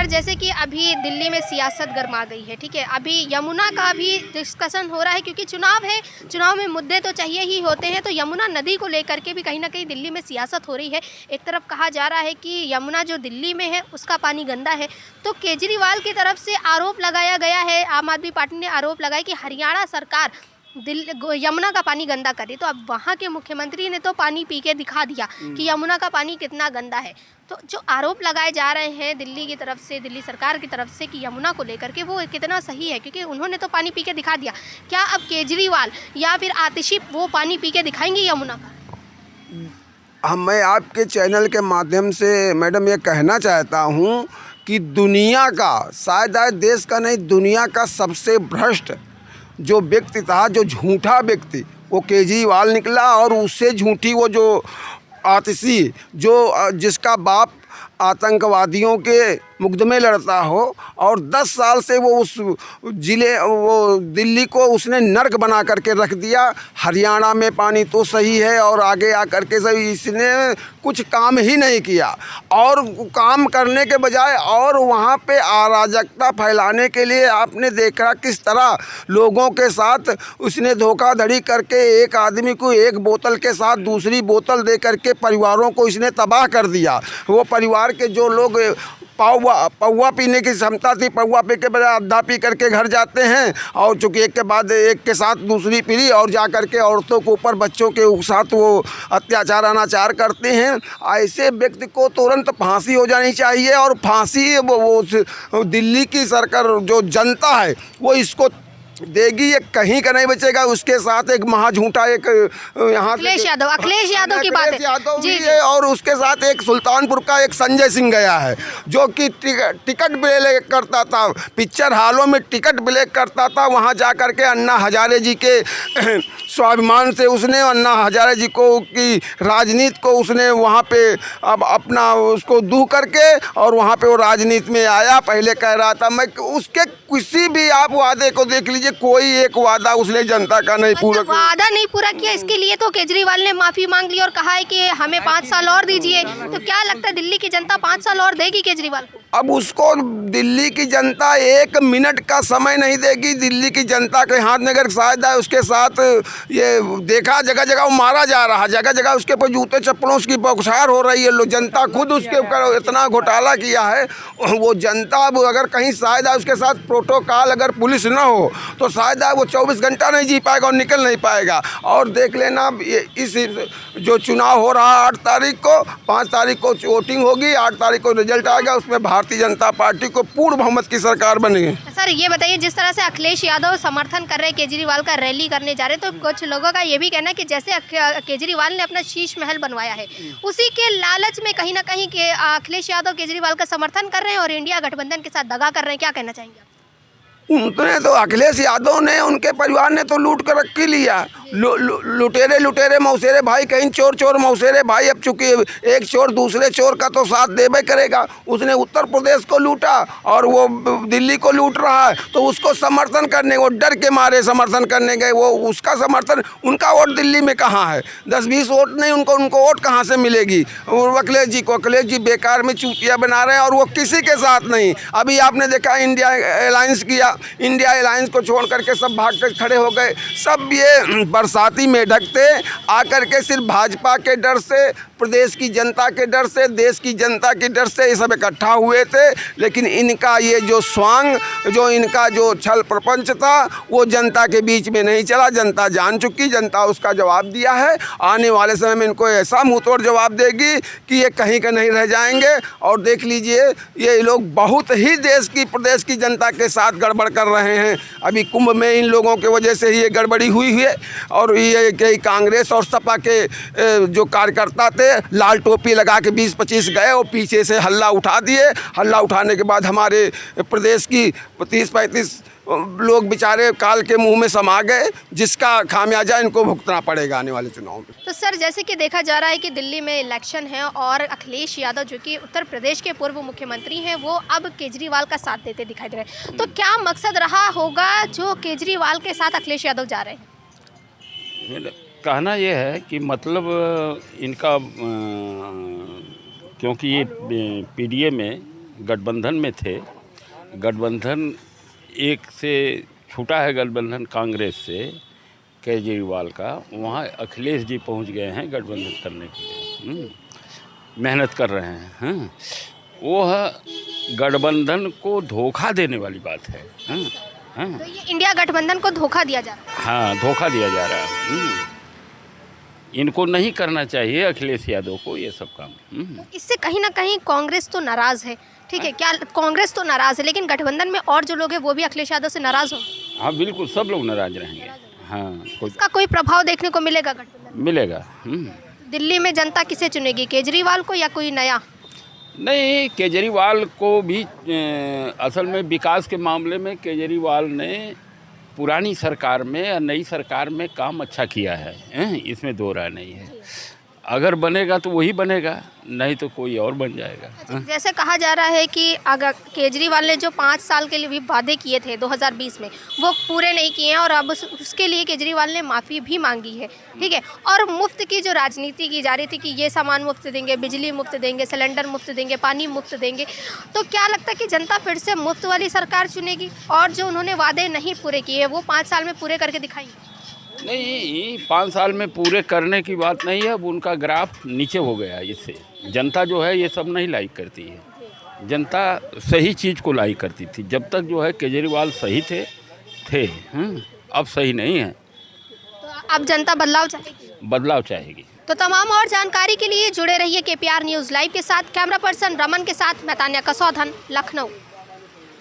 जैसे कि अभी दिल्ली में सियासत गरमा गई है, ठीक है। अभी यमुना का भी डिस्कशन हो रहा है क्योंकि चुनाव है, चुनाव में मुद्दे तो चाहिए ही होते हैं। तो यमुना नदी को लेकर के भी कहीं ना कहीं दिल्ली में सियासत हो रही है। एक तरफ कहा जा रहा है कि यमुना जो दिल्ली में है उसका पानी गंदा है, तो केजरीवाल की तरफ से आरोप लगाया गया है, आम आदमी पार्टी ने आरोप लगाया कि हरियाणा सरकार यमुना का पानी गंदा करे। तो अब वहाँ के मुख्यमंत्री ने तो पानी पी के दिखा दिया कि यमुना का पानी कितना गंदा है। तो जो आरोप लगाए जा रहे हैं दिल्ली की तरफ से, दिल्ली सरकार की तरफ से कि यमुना को लेकर के, वो कितना सही है? क्योंकि उन्होंने तो पानी पी के दिखा दिया। क्या अब केजरीवाल या फिर आतिशी वो पानी पी के दिखाएंगे यमुना का? मैं आपके चैनल के माध्यम से मैडम ये कहना चाहता हूँ कि दुनिया का, शायद आज देश का नहीं, दुनिया का सबसे भ्रष्ट जो व्यक्ति था, जो झूठा व्यक्ति, वो केजरीवाल निकला। और उससे झूठी वो जो आतिशी, जो जिसका बाप आतंकवादियों के मुकदमे लड़ता हो, और 10 साल से वो उस वो दिल्ली को उसने नर्क बना करके रख दिया। हरियाणा में पानी तो सही है और आगे आकर के सही, इसने कुछ काम ही नहीं किया। और काम करने के बजाय और वहाँ पे अराजकता फैलाने के लिए आपने देखा किस तरह लोगों के साथ उसने धोखाधड़ी करके एक आदमी को एक बोतल के साथ दूसरी बोतल दे करके परिवारों को इसने तबाह कर दिया। वो परिवार के जो लोग पौवा पीने की क्षमता थी, पौवा पी के बजाय आधा पी करके घर जाते हैं, और चूँकि एक के बाद एक के साथ दूसरी पीली, और जा कर के औरतों के ऊपर, बच्चों के साथ वो अत्याचार अनाचार करते हैं। ऐसे व्यक्ति को तुरंत फांसी हो जानी चाहिए। और फांसी वो दिल्ली की सरकार, जो जनता है, वो इसको देगी, ये कहीं का नहीं बचेगा। उसके साथ एक महाझूठा एक यहाँ अखिलेश यादव की बात है जी, जी। और उसके साथ एक सुल्तानपुर का एक संजय सिंह गया है, जो कि टिकट ब्लैक करता था, पिक्चर हॉलों में टिकट ब्लैक करता था। वहाँ जा कर के अन्ना हजारे जी के स्वाभिमान से उसने अन्ना हजारे जी को की राजनीति को उसने वहाँ पे अब अपना उसको दूह करके, और वहाँ पे वो राजनीति में आया। पहले कह रहा था मैं, उसके किसी भी आप वादे को देख लीजिए, कोई एक वादा उसने जनता का नहीं पूरा किया। वादा नहीं पूरा किया, इसके लिए तो केजरीवाल ने माफी मांग ली और कहा है कि हमें 5 साल और दीजिए। तो क्या लगता है दिल्ली की जनता 5 साल और देगी केजरीवाल को? अब उसको दिल्ली की जनता 1 मिनट का समय नहीं देगी। दिल्ली की जनता के हाथ में अगर शायद है, उसके साथ ये देखा जगह जगह वो मारा जा रहा है, जगह जगह उसके ऊपर जूते चप्पलों उसकी बौछार हो रही है। लोग, जनता खुद उसके ऊपर इतना घोटाला किया है। वो जनता अब अगर कहीं शायद उसके साथ प्रोटोकॉल अगर पुलिस ना हो तो शायद वो 24 घंटा नहीं जी पाएगा और निकल नहीं पाएगा। और देख लेना, इस जो चुनाव हो रहा है 8 तारीख को, 5 तारीख को वोटिंग होगी, 8 तारीख को रिजल्ट आएगा, उसमें भारतीय जनता पार्टी को पूर्ण बहुमत की सरकार बनेगी। सर ये बताइए, जिस तरह से अखिलेश यादव समर्थन कर रहे हैं, केजरीवाल का रैली करने जा रहे हैं, तो कुछ लोगों का ये भी कहना है कि जैसे केजरीवाल ने अपना शीश महल बनवाया है, उसी के लालच में कहीं ना कहीं के अखिलेश यादव केजरीवाल का समर्थन कर रहे हैं और इंडिया गठबंधन के साथ दगा कर रहे हैं। क्या कहना चाहेंगे आप? उनने तो, अखिलेश यादव ने, उनके परिवार ने तो लूट कर रख लिया। लुटेरे मौसेरे भाई, कहीं चोर मौसेरे भाई। अब चूंकि एक चोर दूसरे चोर का तो साथ देवे करेगा। उसने उत्तर प्रदेश को लूटा और वो दिल्ली को लूट रहा है, तो उसको समर्थन करने, वो डर के मारे समर्थन करने गए। वो उसका समर्थन, उनका वोट दिल्ली में कहाँ है? 10-20 वोट नहीं, उनको वोट कहाँ से मिलेगी? अखिलेश जी बेकार में चूतिया बना रहे हैं, और वो किसी के साथ नहीं। अभी आपने देखा इंडिया अलायंस किया, इंडिया अलायंस को छोड़ करके सब भाग कर खड़े हो गए। सब ये बरसाती में ढकते आकर के सिर्फ भाजपा के डर से, प्रदेश की जनता के डर से, देश की जनता के डर से ये सब इकट्ठा हुए थे। लेकिन इनका ये जो स्वांग, जो इनका जो छल प्रपंच था, वो जनता के बीच में नहीं चला। जनता जान चुकी, जनता उसका जवाब दिया है। आने वाले समय में इनको ऐसा मुंहतोड़ जवाब देगी कि ये कहीं का नहीं रह जाएंगे। और देख लीजिए, ये लोग बहुत ही देश की, प्रदेश की जनता के साथ गड़बड़ कर रहे हैं। अभी कुंभ में इन लोगों की वजह से ही ये गड़बड़ी हुई है। और ये कई कांग्रेस और सपा के जो कार्यकर्ता थे, लाल टोपी लगा के 20-25 गए और पीछे से हल्ला उठा दिए। हल्ला उठाने के बाद हमारे प्रदेश की 30-35 लोग बेचारे काल के मुंह में समा गए, जिसका खामियाजा इनको भुगतना पड़ेगा आने वाले चुनाव में। तो सर, जैसे कि देखा जा रहा है कि दिल्ली में इलेक्शन है और अखिलेश यादव जो कि उत्तर प्रदेश के पूर्व मुख्यमंत्री हैं, वो अब केजरीवाल का साथ देते दिखाई दे रहे हैं। तो क्या मकसद रहा होगा जो केजरीवाल के साथ अखिलेश यादव जा रहे हैं? कहना ये है कि मतलब इनका क्योंकि ये पीडीए में गठबंधन में थे, गठबंधन एक से छूटा है गठबंधन कांग्रेस से केजरीवाल का, वहाँ अखिलेश जी पहुँच गए हैं गठबंधन करने के लिए, मेहनत कर रहे हैं। वो गठबंधन को धोखा देने वाली बात है। तो ये इंडिया गठबंधन को धोखा दिया जा रहा है। हाँ, धोखा दिया जा रहा है। इनको नहीं करना चाहिए अखिलेश यादव को ये सब काम। इससे कहीं ना कहीं कांग्रेस तो नाराज है, ठीक है, क्या कांग्रेस तो नाराज है, लेकिन गठबंधन में और जो लोग हैं वो भी अखिलेश यादव से नाराज हो? हाँ बिल्कुल, सब लोग नाराज रहेंगे। हाँ, इसका कोई प्रभाव देखने को मिलेगा गठबंधन में? मिलेगा। दिल्ली में जनता किसे चुनेगी, केजरीवाल को या कोई नया? नहीं, केजरीवाल को भी असल में विकास के मामले में केजरीवाल ने पुरानी सरकार में या नई सरकार में काम अच्छा किया है, इसमें दो राय नहीं है। अगर बनेगा तो वही बनेगा, नहीं तो कोई और बन जाएगा। जैसे कहा जा रहा है कि अगर केजरीवाल ने जो 5 साल के लिए भी वादे किए थे 2020 में वो पूरे नहीं किए हैं और अब उसके लिए केजरीवाल ने माफ़ी भी मांगी है, ठीक है। और मुफ्त की जो राजनीति की जा रही थी कि ये सामान मुफ्त देंगे, बिजली मुफ्त देंगे, सिलेंडर मुफ्त देंगे, पानी मुफ्त देंगे, तो क्या लगता है कि जनता फिर से मुफ्त वाली सरकार चुनेगी और जो उन्होंने वादे नहीं पूरे किए वो 5 साल में पूरे करके दिखाएंगे? नहीं, 5 साल में पूरे करने की बात नहीं है। अब उनका ग्राफ नीचे हो गया, इससे जनता जो है ये सब नहीं लाइक करती है। जनता सही चीज़ को लाइक करती थी जब तक जो है केजरीवाल सही थे। अब सही नहीं है, तो अब जनता बदलाव चाहेगी। बदलाव चाहेगी। तो तमाम और जानकारी के लिए जुड़े रहिए KPR न्यूज़ लाइव के साथ। कैमरा पर्सन रमन के साथ मैं तान्या कसौधन, लखनऊ।